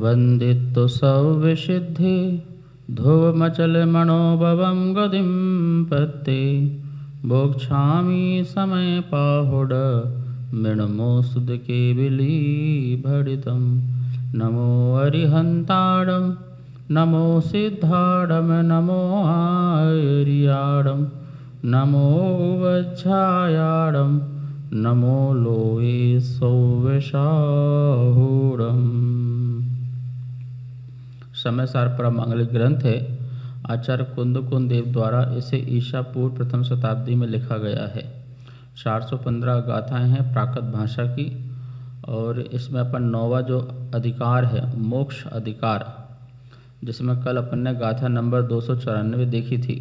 वंदितो सौविसिद्धि ध्रुवमचल मनोभवं गतिं पत्ते बोक्षामि समय पाहुड मृणमो सुद के बिली भड़ितम। नमो अरिहंताड़म नमो सिद्धाड़म नमो आर्याड़म नमो वज्रायाड़म नमो लोए सौविशाहूड़म। समय सार परम मंगलिक ग्रंथ है। आचार्य कुंद देव द्वारा इसे ईसा पूर्व प्रथम शताब्दी में लिखा गया है। 415 गाथाएं हैं प्राकृत भाषा की, और इसमें अपन नौवा जो अधिकार है मोक्ष अधिकार, जिसमें कल अपन ने गाथा नंबर 294 देखी थी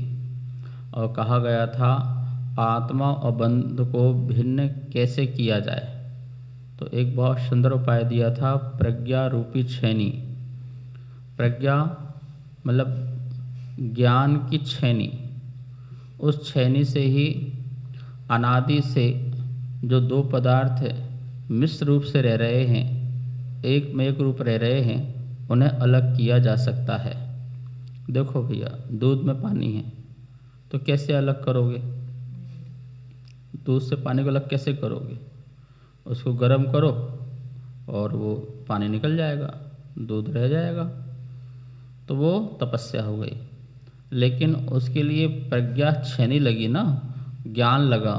और कहा गया था आत्मा और बंध को भिन्न कैसे किया जाए। तो एक बहुत सुंदर उपाय दिया था, प्रज्ञा रूपी छेनी। प्रज्ञा मतलब ज्ञान की छेनी, उस छेनी से ही अनादि से जो दो पदार्थ मिश्र रूप से रह रहे हैं, एक में एक रूप रह रहे हैं, उन्हें अलग किया जा सकता है। देखो भैया, दूध में पानी है तो कैसे अलग करोगे? दूध से पानी को अलग कैसे करोगे? उसको गर्म करो और वो पानी निकल जाएगा, दूध रह जाएगा, तो वो तपस्या हो गई। लेकिन उसके लिए प्रज्ञा छेनी लगी ना, ज्ञान लगा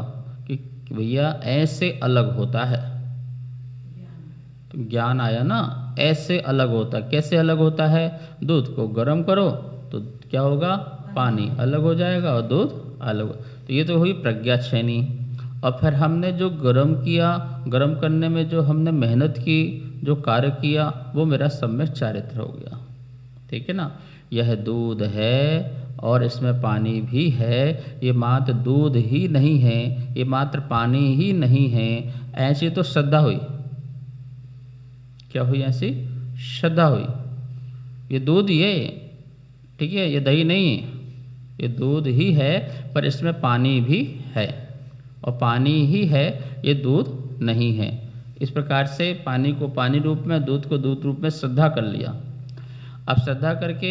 कि भैया ऐसे अलग होता है। तो ज्ञान आया ना, ऐसे अलग होता है। कैसे अलग होता है? दूध को गर्म करो तो क्या होगा? पानी अलग हो जाएगा और दूध अलग। तो ये तो हुई प्रज्ञा छेनी। और फिर हमने जो गर्म किया, गर्म करने में जो हमने मेहनत की, जो कार्य किया, वो मेरा सम्यक चारित्र हो गया। ठीक है ना? यह दूध है और इसमें पानी भी है। ये मात्र दूध ही नहीं है, ये मात्र पानी ही नहीं है। ऐसी तो श्रद्धा हुई। क्या हुई? ऐसी श्रद्धा हुई। ये दूध ही है, ठीक है, ये दही नहीं है, ये दूध ही है, पर इसमें पानी भी है, और पानी ही है, ये दूध नहीं है। इस प्रकार से पानी को पानी रूप में, दूध को दूध रूप में श्रद्धा कर लिया। अब श्रद्धा करके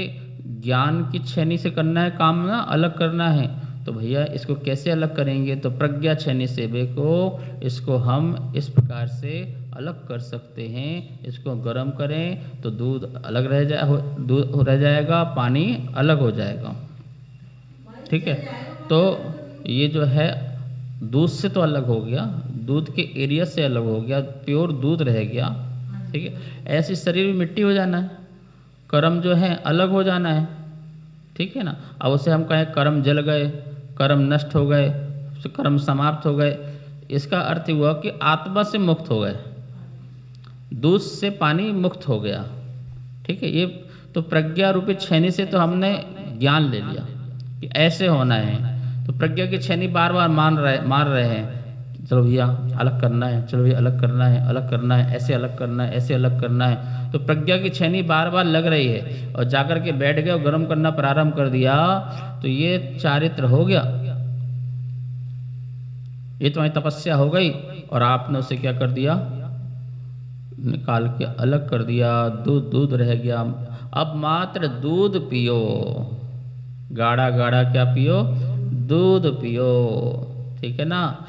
ज्ञान की छेनी से करना है काम ना, अलग करना है। तो भैया इसको कैसे अलग करेंगे? तो प्रज्ञा छेनी सेवे को इसको हम इस प्रकार से अलग कर सकते हैं। इसको गर्म करें तो दूध अलग रह जाएगा, पानी अलग हो जाएगा। ठीक है? तो ये जो है दूध से तो अलग हो गया, दूध के एरिया से अलग हो गया, प्योर दूध रह गया। ठीक है? ऐसे शरीर में मिट्टी हो जाना है, कर्म जो है अलग हो जाना है। ठीक है ना? अब उसे हम कहें कर्म जल गए, कर्म नष्ट हो गए, कर्म समाप्त हो गए, इसका अर्थ हुआ कि आत्मा से मुक्त हो गए, दूध से पानी मुक्त हो गया। ठीक है? ये तो प्रज्ञा रूपी छेनी से तो हमने ज्ञान ले लिया कि ऐसे होना है। तो प्रज्ञा की छेनी बार बार मार रहे हैं, चलो भैया अलग करना है, चलो भैया अलग करना है, अलग करना है, ऐसे अलग करना है, ऐसे अलग करना है। तो प्रज्ञा की छेनी बार बार लग रही है, और जाकर के बैठ गए और गर्म करना प्रारंभ कर दिया, तो ये चारित्र हो गया, ये तुम्हारी तपस्या हो गई। और आपने उसे क्या कर दिया? निकाल के अलग कर दिया। दूध रह गया। अब मात्र दूध पियो, गाढ़ा गाढ़ा क्या पियो? दूध पियो। ठीक है ना?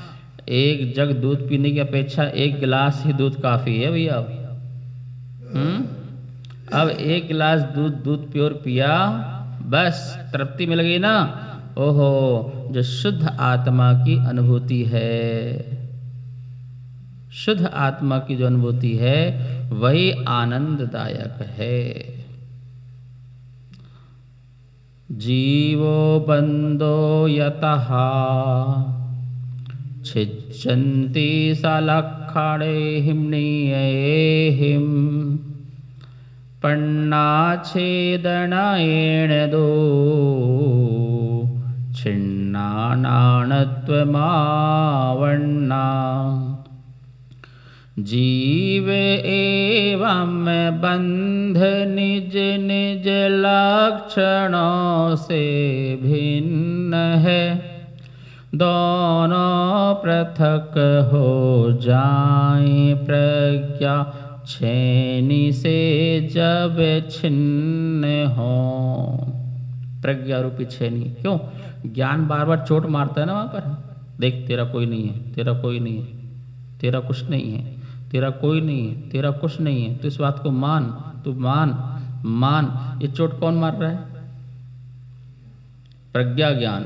एक जग दूध पीने की अपेक्षा एक गिलास ही दूध काफी है भैया। अब एक गिलास दूध प्योर पिया, बस तृप्ति मिल गई ना। ओहो, जो शुद्ध आत्मा की अनुभूति है, शुद्ध आत्मा की जो अनुभूति है वही आनंददायक है। जीवो बंदो यतः छिच्चन्ति सलक्षणे हिम्नीयेहिं पन्नाच्छेदनेन दो छिन्नानात्वमावण्णा। जीव एवं बंध निज निज लक्षणों से भिन्न है, दोनों पृथक हो जाए प्रज्ञा छेनी से जब छिन्न हो। प्रज्ञा रूपी छेनी, क्यों? ज्ञान बार बार चोट मारता है ना वहाँ पर। देख तेरा कोई नहीं है, तेरा कोई नहीं है, तेरा कुछ नहीं है, तेरा कोई नहीं है, तेरा कुछ नहीं है, तो इस बात को मान, तू मान मान। ये चोट कौन मार रहा है? प्रज्ञा ज्ञान,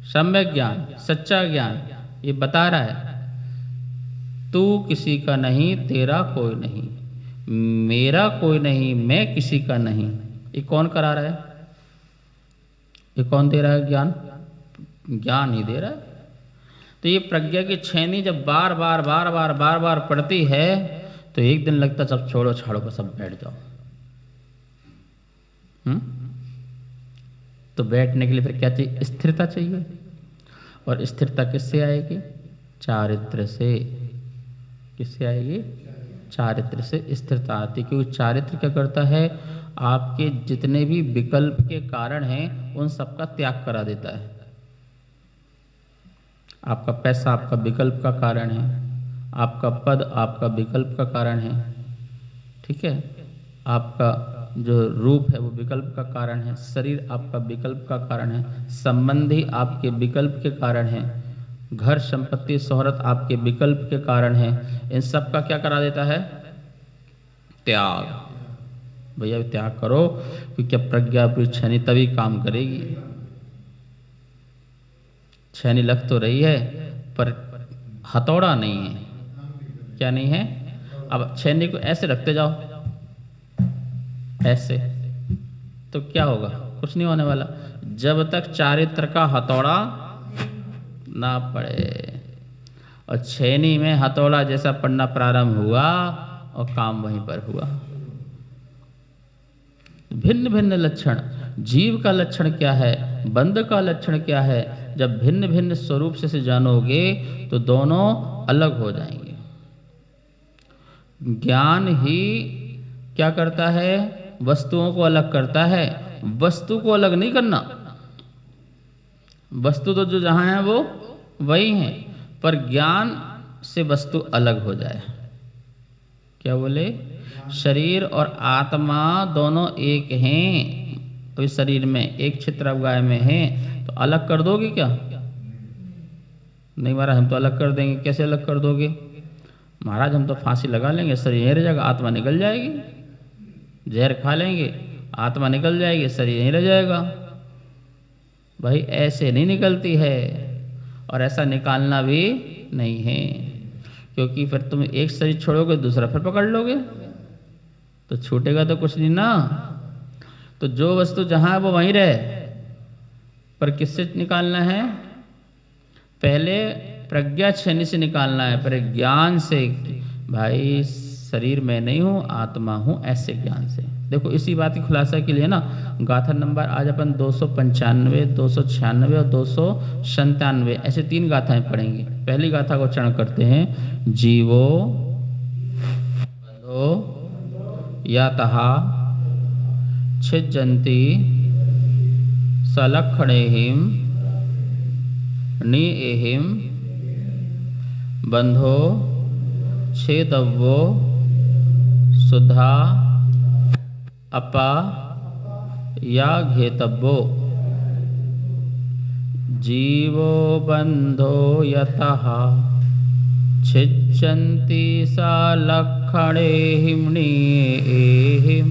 सम्यक ज्ञान, सच्चा ज्ञान ये बता रहा है तू किसी का नहीं, तेरा कोई नहीं, मेरा कोई नहीं, मैं किसी का नहीं। ये कौन करा रहा है? ये कौन दे रहा है ज्ञान? ज्ञान ही दे रहा है। तो ये प्रज्ञा की छेनी जब बार बार बार बार बार बार पड़ती है तो एक दिन लगता सब छोड़ो छाड़ो पर सब बैठ जाओ। तो बैठने के लिए फिर क्या चाहिए? स्थिरता चाहिए। और स्थिरता किससे आएगी? चारित्र से। किससे आएगी? चारित्र से स्थिरता आती। क्योंकि चारित्र क्या करता है? आपके जितने भी विकल्प के कारण हैं उन सबका त्याग करा देता है। आपका पैसा आपका विकल्प का कारण है, आपका पद आपका विकल्प का कारण है, ठीक है, आपका जो रूप है वो विकल्प का कारण है, शरीर आपका विकल्प का कारण है, संबंधी आपके विकल्प के कारण है, घर संपत्ति शोहरत आपके विकल्प के कारण है। इन सब का क्या करा देता है? त्याग। भैया त्याग करो, क्योंकि प्रज्ञा छेनी तभी काम करेगी। छेनी लग तो रही है पर हथौड़ा नहीं है। क्या नहीं है? अब छेनी को ऐसे रखते जाओ, ऐसे, तो क्या होगा? कुछ नहीं होने वाला जब तक चारित्र का हथौड़ा ना पड़े। और छेनी में हथौड़ा जैसा पड़ना प्रारंभ हुआ और काम वहीं पर हुआ। भिन्न भिन्न लक्षण, जीव का लक्षण क्या है, बंध का लक्षण क्या है, जब भिन्न भिन्न स्वरूप से जानोगे तो दोनों अलग हो जाएंगे। ज्ञान ही क्या करता है? वस्तुओं को अलग करता है। वस्तु को अलग नहीं करना। वस्तु तो जो जहां है वो वही है, पर ज्ञान से वस्तु अलग हो जाए। क्या बोले? शरीर और आत्मा दोनों एक हैं। तो इस शरीर में एक छिद्रगाय में है तो अलग कर दोगे क्या? नहीं महाराज हम तो अलग कर देंगे। कैसे अलग कर दोगे? महाराज हम तो फांसी लगा लेंगे, शरीर यहीं रह जाएगा, आत्मा निकल जाएगी। जहर खा लेंगे, आत्मा निकल जाएगी, शरीर यहीं रह जाएगा। भाई ऐसे नहीं निकलती है और ऐसा निकालना भी नहीं है, क्योंकि फिर तुम एक शरीर छोड़ोगे दूसरा फिर पकड़ लोगे तो छूटेगा तो कुछ नहीं ना। तो जो वस्तु जहां है वो वहीं रहे, पर किससे निकालना है? पहले प्रज्ञा छेनी से निकालना है, पर ज्ञान से। भाई शरीर में नहीं हूं, आत्मा हूं, ऐसे ज्ञान से। देखो इसी बात की खुलासा के लिए ना गाथा नंबर आज अपन 295, 296 और 297 ऐसे 3 गाथाएं पढ़ेंगे। पहली गाथा को चरण करते हैं। जीवो बंधो यतः छिज्जन्ति सलक्षणैहिं निएहिं बंधो छेदव्यो सुधा अपा या घेतव्यो। जीवो बंधो यतः छिज्जन्ति सलक्षणैहिं निएहिं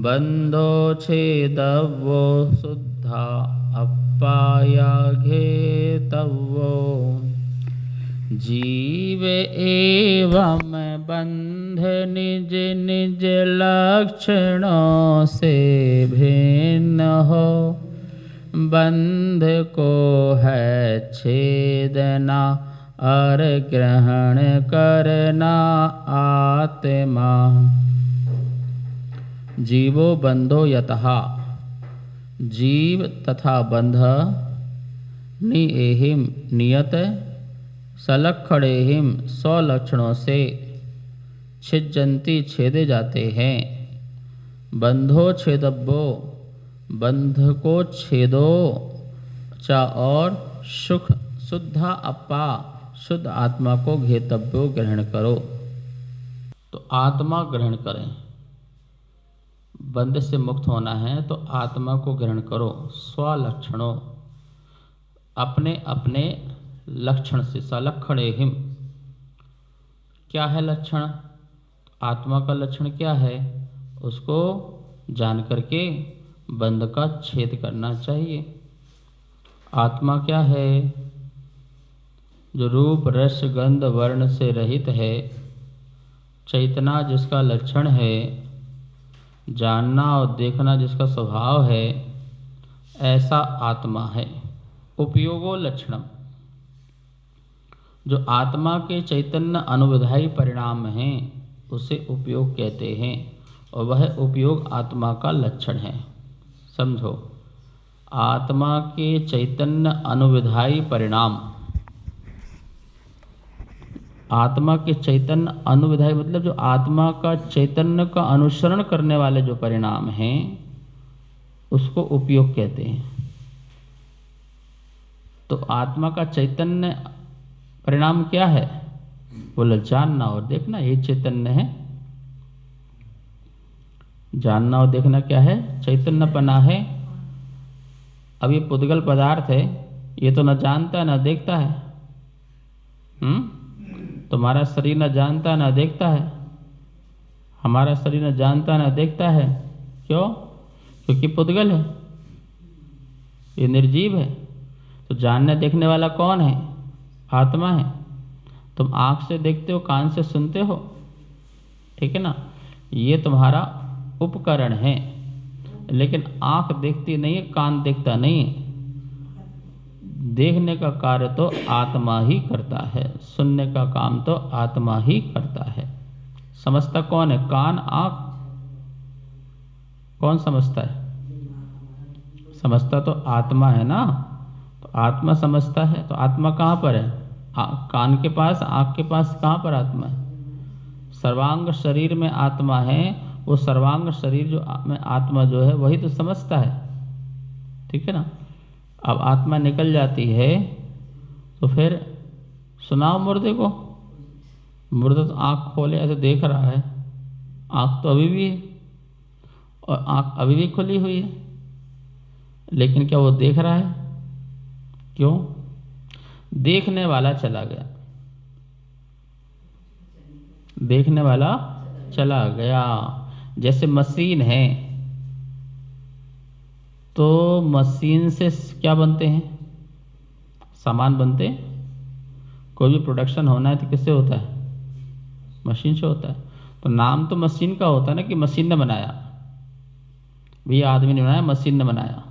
बंधो छेदव्यो सुधा अपा या घेतव्यो। जीव एवं बंध निज निज लक्षणों से भिन्न हो, बंध को है छेदना और ग्रहण करना आत्मा। जीवो बंधो यतः, जीव तथा बंध निएहिं नियत सलक्षणैहिं 100 लक्षणों से छिज्जन्ति छेदे जाते हैं। बंधो छेदव्यो, बंध को छेदो चा और सुख शुद्धा अपा शुद्ध आत्मा को घेतव्यो ग्रहण करो। तो आत्मा ग्रहण करें। बंध से मुक्त होना है तो आत्मा को ग्रहण करो। स्वलक्षणों, अपने अपने लक्षण से। सलक्षणेहिम, क्या है लक्षण? आत्मा का लक्षण क्या है, उसको जान करके बंध का छेद करना चाहिए। आत्मा क्या है? जो रूप रस गंध वर्ण से रहित है, चैतना जिसका लक्षण है, जानना और देखना जिसका स्वभाव है, ऐसा आत्मा है। उपयोगो लक्षणम, जो आत्मा के चैतन्य अनुविधायी परिणाम हैं उसे उपयोग कहते हैं, और वह उपयोग आत्मा का लक्षण है। समझो, आत्मा के चैतन्य अनुविधायी परिणाम, आत्मा के चैतन्य अनुविधायी मतलब जो आत्मा का चैतन्य का अनुसरण करने वाले जो परिणाम हैं उसको उपयोग कहते हैं। तो आत्मा का चैतन्य परिणाम क्या है? बोले जानना और देखना, ये चैतन्य है। जानना और देखना क्या है? चैतन्यपना है। अब ये पुद्गल पदार्थ है, ये तो न जानता न देखता है। तुम्हारा शरीर न जानता न देखता है, हमारा शरीर न जानता न देखता है। क्यों? क्योंकि पुद्गल है, ये निर्जीव है। तो जानने देखने वाला कौन है? आत्मा है। तुम आँख से देखते हो, कान से सुनते हो, ठीक है ना, ये तुम्हारा उपकरण है। लेकिन आँख देखती नहीं है, कान देखता नहीं है। देखने का कार्य तो आत्मा ही करता है, सुनने का काम तो आत्मा ही करता है। समझता कौन है? कान, आँख। कौन समझता है? समझता तो आत्मा है ना। तो आत्मा समझता है, तो आत्मा कहाँ पर है? कान के पास, आँख के पास। कहाँ पर आत्मा है? सर्वांग शरीर में आत्मा है। वो सर्वांग शरीर जो में आत्मा जो है वही तो समझता है, ठीक है ना। अब आत्मा निकल जाती है तो फिर सुनाओ मुर्दे को। मुर्दा तो आँख खोले ऐसे देख रहा है, आँख तो अभी भी है और आँख अभी भी खुली हुई है, लेकिन क्या वो देख रहा है? क्यों? देखने वाला चला गया, देखने वाला चला गया। जैसे मशीन है, तो मशीन से क्या बनते हैं? सामान बनते हैं। कोई भी प्रोडक्शन होना है तो किससे होता है? मशीन से होता है। तो नाम तो मशीन का होता है ना, कि मशीन ने बनाया। भैया आदमी ने बनाया, मशीन ने बनाया,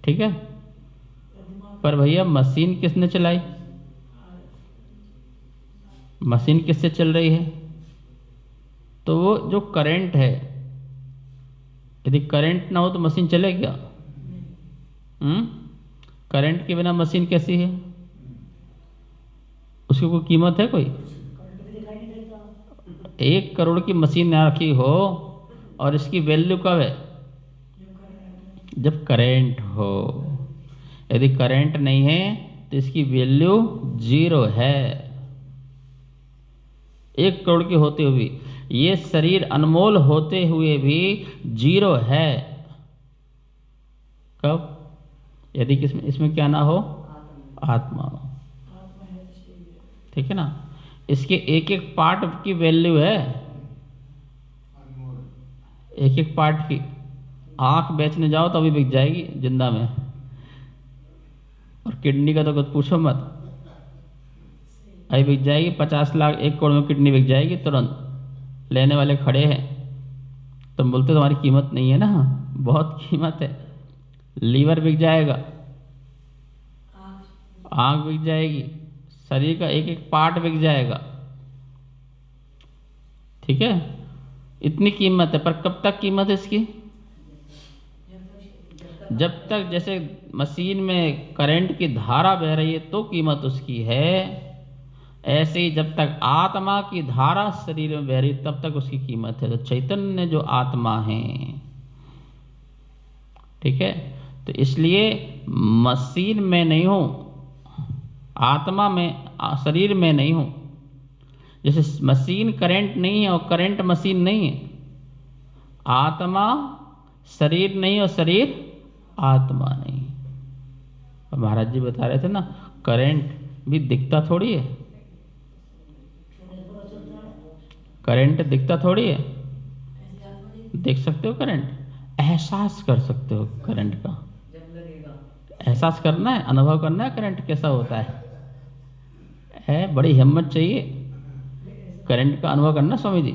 ठीक है। पर भैया मशीन किसने चलाई? मशीन किससे चल रही है? तो वो जो करंट है, यदि करंट ना हो तो मशीन चले क्या? करंट के बिना मशीन कैसी है? उसकी कोई कीमत है? कोई 1 करोड़ की मशीन ना रखी हो, और इसकी वैल्यू कब है? जब करंट हो। यदि करंट नहीं है तो इसकी वैल्यू 0 है। 1 करोड़ की होते हुए भी, ये शरीर अनमोल होते हुए भी 0 है। कब? यदि इसमें क्या ना हो? आत्मा हो, ठीक है ना। इसके एक एक पार्ट की वैल्यू है, एक एक पार्ट की। आंख बेचने जाओ तो अभी बिक जाएगी जिंदा में, और किडनी का तो कुछ पूछो मत, अभी बिक जाएगी। 50 लाख 1 करोड़ में किडनी बिक जाएगी तुरंत। लेने वाले खड़े हैं, तुम बोलते तुम्हारी कीमत नहीं है ना, बहुत कीमत है। लीवर बिक जाएगा, आँख बिक जाएगी, शरीर का एक एक पार्ट बिक जाएगा, ठीक है। इतनी कीमत है। पर कब तक कीमत है इसकी? जब तक जैसे मशीन में करंट की धारा बह रही है तो कीमत उसकी है, ऐसे ही जब तक आत्मा की धारा शरीर में बह रही तब तक उसकी कीमत है। तो चैतन्य जो आत्मा है, ठीक है, तो इसलिए मशीन में नहीं हूं, आत्मा में, शरीर में नहीं हूं। जैसे मशीन करंट नहीं है और करंट मशीन नहीं है, आत्मा शरीर नहीं और शरीर आत्मा नहीं। और महाराज जी बता रहे थे ना, करंट भी दिखता थोड़ी है, करंट दिखता थोड़ी है। देख सकते हो करंट, एहसास कर सकते हो करंट का। एहसास करना है, अनुभव करना है करंट कैसा होता है। बड़ी हिम्मत चाहिए करंट का अनुभव करना स्वामी जी,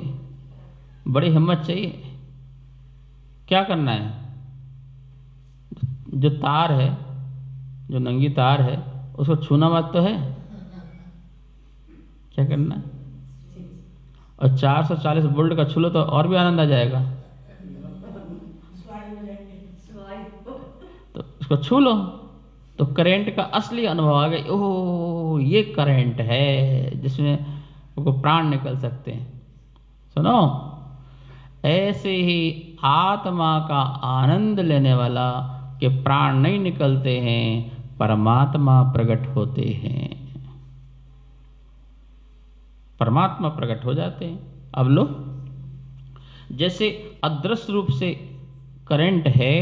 बड़ी हिम्मत चाहिए। क्या करना है, जो तार है, जो नंगी तार है, उसको छूना मत तो है। क्या करना है, और 440 वोल्ट का छू लो तो और भी आनंद आ जाएगा। तो उसको छू लो तो करंट का असली अनुभव आ गया। ओह, ये करंट है जिसमें वो प्राण निकल सकते हैं। सुनो, ऐसे ही आत्मा का आनंद लेने वाला के प्राण नहीं निकलते हैं, परमात्मा प्रकट होते हैं, परमात्मा प्रकट हो जाते हैं। अब लो, जैसे अदृश्य रूप से करंट है,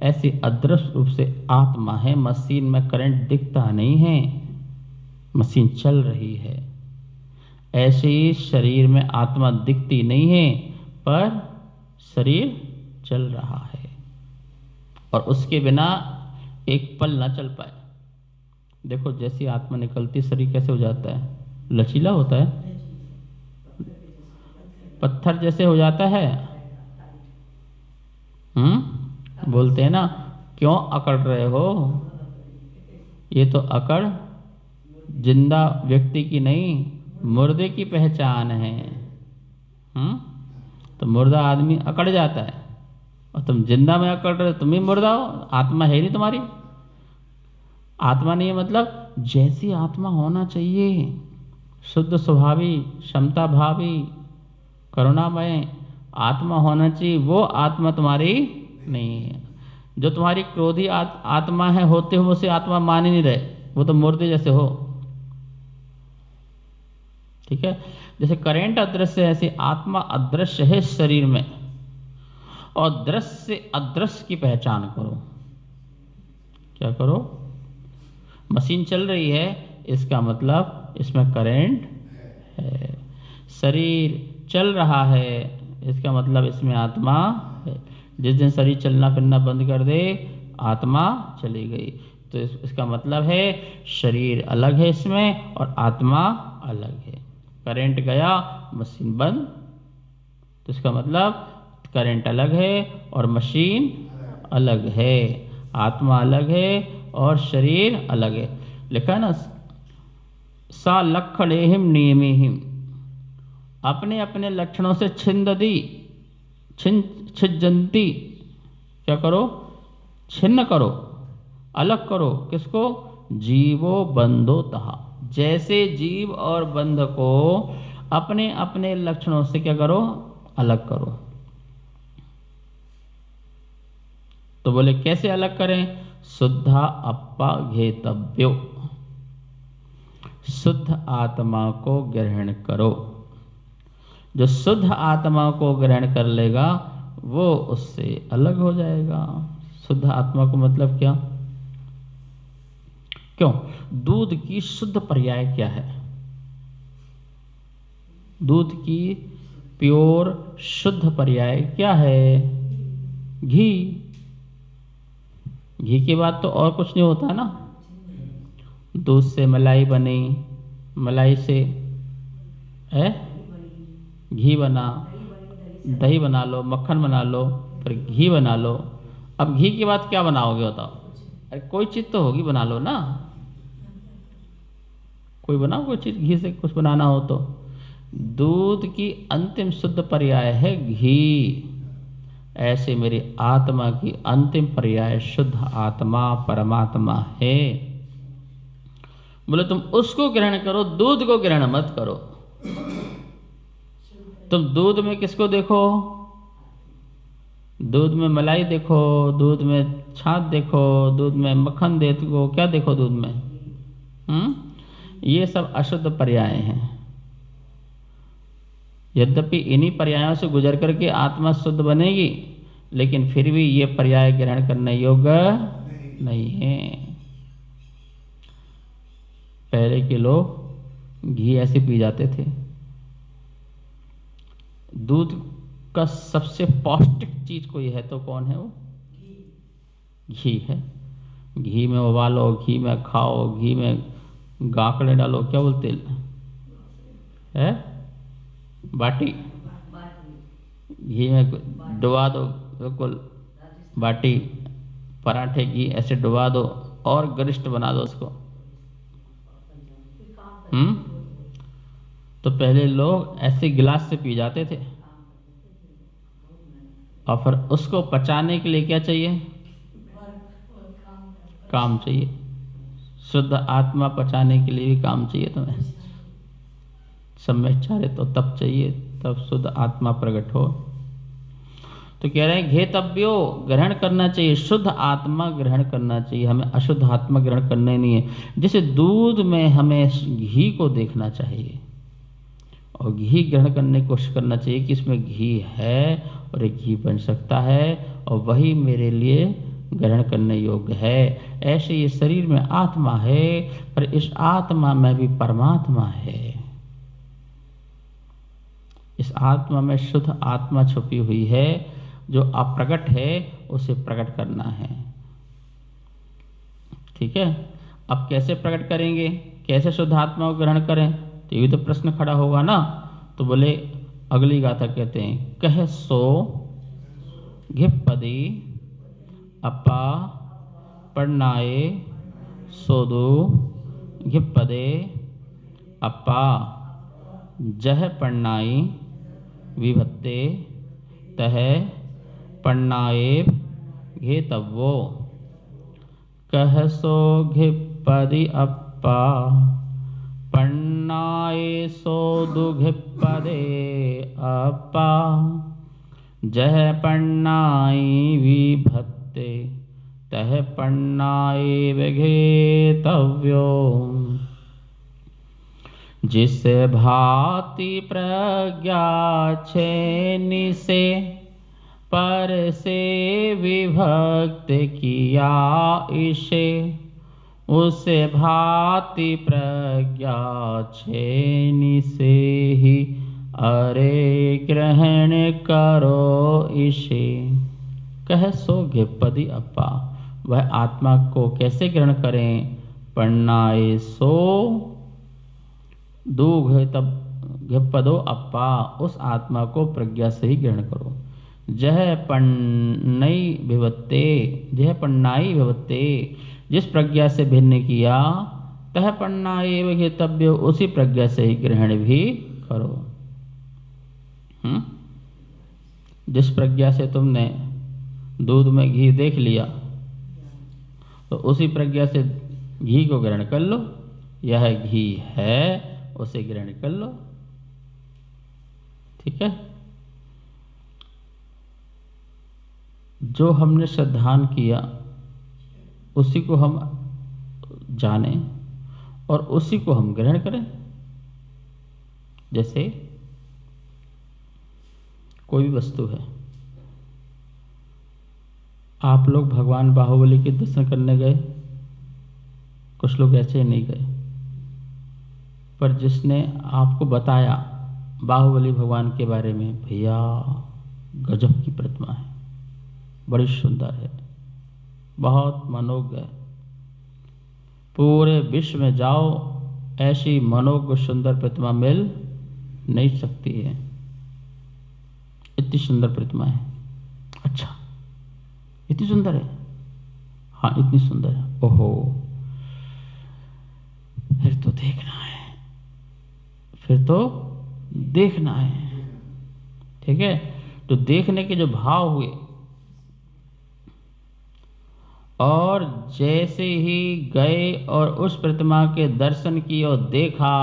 ऐसे अदृश्य रूप से आत्मा है। मशीन में करंट दिखता नहीं है, मशीन चल रही है। ऐसे ही शरीर में आत्मा दिखती नहीं है, पर शरीर चल रहा है, और उसके बिना एक पल ना चल पाए। देखो, जैसी आत्मा निकलती शरीर कैसे हो जाता है, लचीला होता है, पत्थर जैसे हो जाता है। बोलते हैं ना, क्यों अकड़ रहे हो, ये तो अकड़ जिंदा व्यक्ति की नहीं, मुर्दे की पहचान है। तो मुर्दा आदमी अकड़ जाता है, और तुम जिंदा में अकड़ रहे हो, तुम ही मुर्दा हो, आत्मा है नहीं तुम्हारी। आत्मा नहीं है मतलब जैसी आत्मा होना चाहिए, शुद्ध स्वभावी, क्षमता भावी, करुणामय आत्मा होना चाहिए, वो आत्मा तुम्हारी नहीं है। जो तुम्हारी क्रोधी आत्मा है, होते हो उसे आत्मा मान ही नहीं रहे, वो तो मुर्दे जैसे हो। ठीक है, जैसे करंट अदृश्य है, ऐसे आत्मा अदृश्य है शरीर में, और दृश्य से अदृश्य की पहचान करो। क्या करो, मशीन चल रही है, इसका मतलब इसमें करंट है। शरीर चल रहा है, इसका मतलब इसमें आत्मा है। जिस दिन शरीर चलना फिरना बंद कर दे, आत्मा चली गई। तो इसका मतलब है शरीर अलग है इसमें, और आत्मा अलग है। करंट गया, मशीन बंद, तो इसका मतलब करंट अलग है और मशीन अलग है, आत्मा अलग है और शरीर अलग है। लिखा है ना, सा लक्षणेहिम नियमेहिम, अपने अपने लक्षणों से छिंदती, छिज्जंती, क्या करो, छिन्न करो, अलग करो। किसको, जीवो बंधो तहा, जैसे जीव और बंध को अपने अपने लक्षणों से क्या करो, अलग करो। तो बोले कैसे अलग करें, शुद्धा अप्पा घेतव्यो, शुद्ध आत्मा को ग्रहण करो। जो शुद्ध आत्मा को ग्रहण कर लेगा वो उससे अलग हो जाएगा। शुद्ध आत्मा को मतलब क्या, क्यों, दूध की शुद्ध पर्याय क्या है, दूध की प्योर शुद्ध पर्याय क्या है, घी। घी के बाद तो और कुछ नहीं होता ना। दूध से मलाई बनी, मलाई से है घी बना, दही बना लो, मक्खन बना लो, फिर घी बना लो। अब घी के बाद क्या बनाओगे बताओ, अरे कोई चीज़ तो होगी, बना लो ना, कोई बनाओ कोई चीज़, घी से कुछ बनाना हो तो। दूध की अंतिम शुद्ध पर्याय है घी, ऐसे मेरी आत्मा की अंतिम पर्याय शुद्ध आत्मा परमात्मा है। बोले तुम उसको ग्रहण करो, दूध को ग्रहण मत करो। तुम दूध में किसको देखो, दूध में मलाई देखो, दूध में छाछ देखो, दूध में मक्खन देखो, क्या देखो दूध में, ये सब अशुद्ध पर्याय हैं। यद्यपि इन्हीं पर्यायों से गुजर करके आत्मा शुद्ध बनेगी, लेकिन फिर भी ये पर्याय ग्रहण करने योग्य नहीं है। पहले के लोग घी ऐसे पी जाते थे। दूध का सबसे पौष्टिक चीज कोई है तो कौन है वो? घी है। घी में उबालो, घी में खाओ, घी में गाकड़े डालो, क्या बोलते है? बाटी। घी में डुबा दो, बिल्कुल बाटी, पराठे घी ऐसे डुबा दो और गरिष्ठ बना दो उसको। तो पहले लोग ऐसे गिलास से पी जाते थे, और फिर उसको पचाने के लिए क्या चाहिए? काम चाहिए। शुद्ध आत्मा पचाने के लिए भी काम चाहिए तुम्हें। सम्यचारे तो तब चाहिए, तब शुद्ध आत्मा प्रकट हो। तो कह रहे हैं घेतव्यो, ग्रहण करना चाहिए, शुद्ध आत्मा ग्रहण करना चाहिए, हमें अशुद्ध आत्मा ग्रहण करना ही नहीं है। जैसे दूध में हमें घी को देखना चाहिए और घी ग्रहण करने की कोशिश करना चाहिए कि इसमें घी है और एक घी बन सकता है और वही मेरे लिए ग्रहण करने योग्य है। ऐसे ये शरीर में आत्मा है, पर इस आत्मा में भी परमात्मा है। इस आत्मा में शुद्ध आत्मा छुपी हुई है, जो अप्रकट है उसे प्रकट करना है। ठीक है, अब कैसे प्रकट करेंगे, कैसे शुद्ध आत्मा को ग्रहण करें, तो ये भी तो प्रश्न खड़ा होगा ना। तो बोले अगली गाथा कहते हैं, कह सो घिपदी अपा पढ़नाए सोदु घिपदे अपा जह पढ़नाई विभत्ते तह पढ़नाए घेतव्यो। कह सो घिपदी अपा पढ़नाए सोदु घिपदे अपा जह पढ़नाई विभत्ते तह पढ़नाए घेतव्यो। जिस भांति प्रज्ञा छेनि से पर से विभक्त किया इसे, उस भांति प्रज्ञा छेनि से ही अरे ग्रहण करो इसे। कह सो घिपदी अपा, वह आत्मा को कैसे ग्रहण करें? पढ़नाए सो दूघ तब घिपदो अपा, उस आत्मा को प्रज्ञा से ही ग्रहण करो। जह पढ़नई विभत्ते, जह पढ़नाई विभत्ते, जिस प्रज्ञा से भिन्न किया, तह पढ़नाए घेतव्य, उसी प्रज्ञा से ही ग्रहण भी करो। जिस प्रज्ञा से तुमने दूध में घी देख लिया, तो उसी प्रज्ञा से घी को ग्रहण कर लो। यह घी है, उसे ग्रहण कर लो। ठीक है, जो हमने श्रद्धान किया उसी को हम जाने और उसी को हम ग्रहण करें। जैसे कोई भी वस्तु है, आप लोग भगवान बाहुबली के दर्शन करने गए, कुछ लोग ऐसे नहीं गए, पर जिसने आपको बताया बाहुबली भगवान के बारे में, भैया गजब की प्रतिमा है, बड़ी सुंदर है, बहुत मनोज्ञ है, पूरे विश्व में जाओ ऐसी मनोज्ञ सुंदर प्रतिमा मिल नहीं सकती है, इतनी सुंदर प्रतिमा है। अच्छा, इतनी सुंदर है? हाँ इतनी सुंदर है। ओहो, फिर तो देखना है, फिर तो देखना है। ठीक है, तो देखने के जो भाव हुए, और जैसे ही गए और उस प्रतिमा के दर्शन किए और देखा,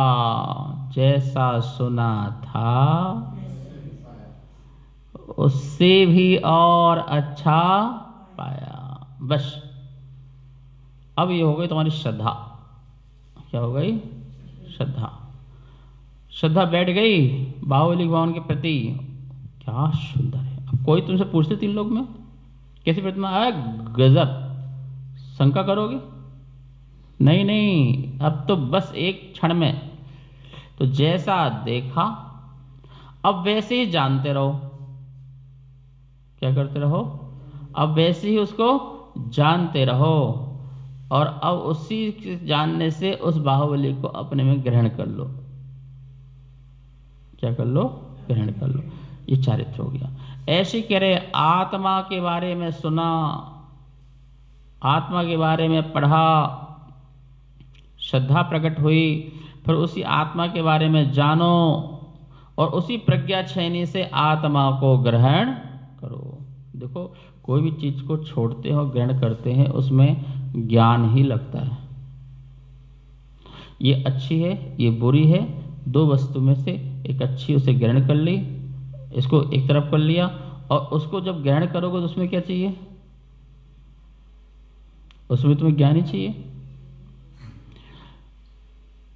जैसा सुना था उससे भी और अच्छा पाया। बस अब ये हो गई तुम्हारी श्रद्धा। क्या हो गई? श्रद्धा। श्रद्धा बैठ गई बाहुबली भगवान के प्रति। क्या सुंदर है। अब कोई तुमसे पूछते 3 लोग में कैसी प्रतिमा है, गजब, शंका करोगे? नहीं नहीं, अब तो बस एक क्षण में तो जैसा देखा अब वैसे ही जानते रहो। क्या करते रहो? अब वैसे ही उसको जानते रहो, और अब उसी जानने से उस बाहुबली को अपने में ग्रहण कर लो। क्या कर लो? ग्रहण कर लो। ये चारित्र हो गया। ऐसे करे आत्मा के बारे में सुना, आत्मा के बारे में पढ़ा, श्रद्धा प्रकट हुई, फिर उसी आत्मा के बारे में जानो और उसी प्रज्ञा छयनी से आत्मा को ग्रहण करो। देखो, कोई भी चीज को छोड़ते हो, ग्रहण करते हैं, उसमें ज्ञान ही लगता है। ये अच्छी है, ये बुरी है, 2 वस्तु में से एक अच्छी, उसे ग्रहण कर ली, इसको एक तरफ कर लिया, और उसको जब ग्रहण करोगे तो उसमें क्या चाहिए? उसमें तुम्हें ज्ञान ही चाहिए।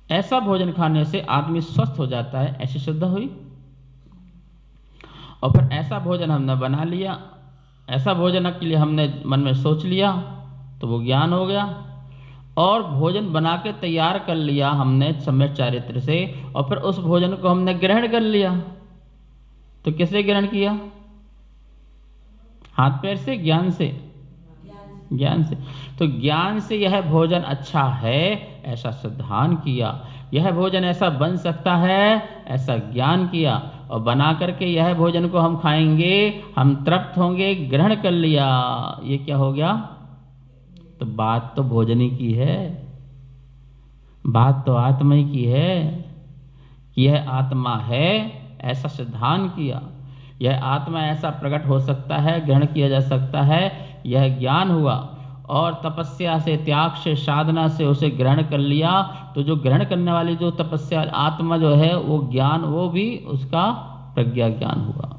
ऐसा भोजन खाने से आदमी स्वस्थ हो जाता है, ऐसी श्रद्धा हुई। और फिर ऐसा भोजन हमने बना लिया, ऐसा भोजन के लिए हमने मन में सोच लिया, तो वो ज्ञान हो गया। और भोजन बना के तैयार कर लिया हमने सम्यक चारित्र से, और फिर उस भोजन को हमने ग्रहण कर लिया, तो किससे ग्रहण किया? हाथ पैर से, ज्ञान से? ज्ञान से। तो ज्ञान से यह भोजन अच्छा है ऐसा सिद्धांत किया, यह भोजन ऐसा बन सकता है ऐसा ज्ञान किया, और बना करके यह भोजन को हम खाएंगे, हम तृप्त होंगे, ग्रहण कर लिया। ये क्या हो गया? तो बात तो भोजन ही की है, बात तो आत्मा ही की है कि यह आत्मा है ऐसा सिद्धांत किया, यह आत्मा ऐसा प्रकट हो सकता है, ग्रहण किया जा सकता है, यह ज्ञान हुआ। और तपस्या से, त्याग से, साधना से उसे ग्रहण कर लिया, तो जो ग्रहण करने वाली जो तपस्या आत्मा जो है वो ज्ञान, वो भी उसका प्रज्ञा ज्ञान हुआ।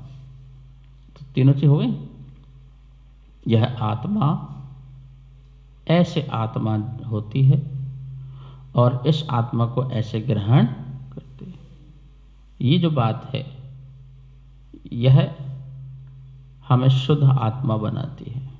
तो तीनों चीज हो गई। यह आत्मा ऐसे आत्मा होती है और इस आत्मा को ऐसे ग्रहण करते हैं। ये जो बात है यह हमें शुद्ध आत्मा बनाती है।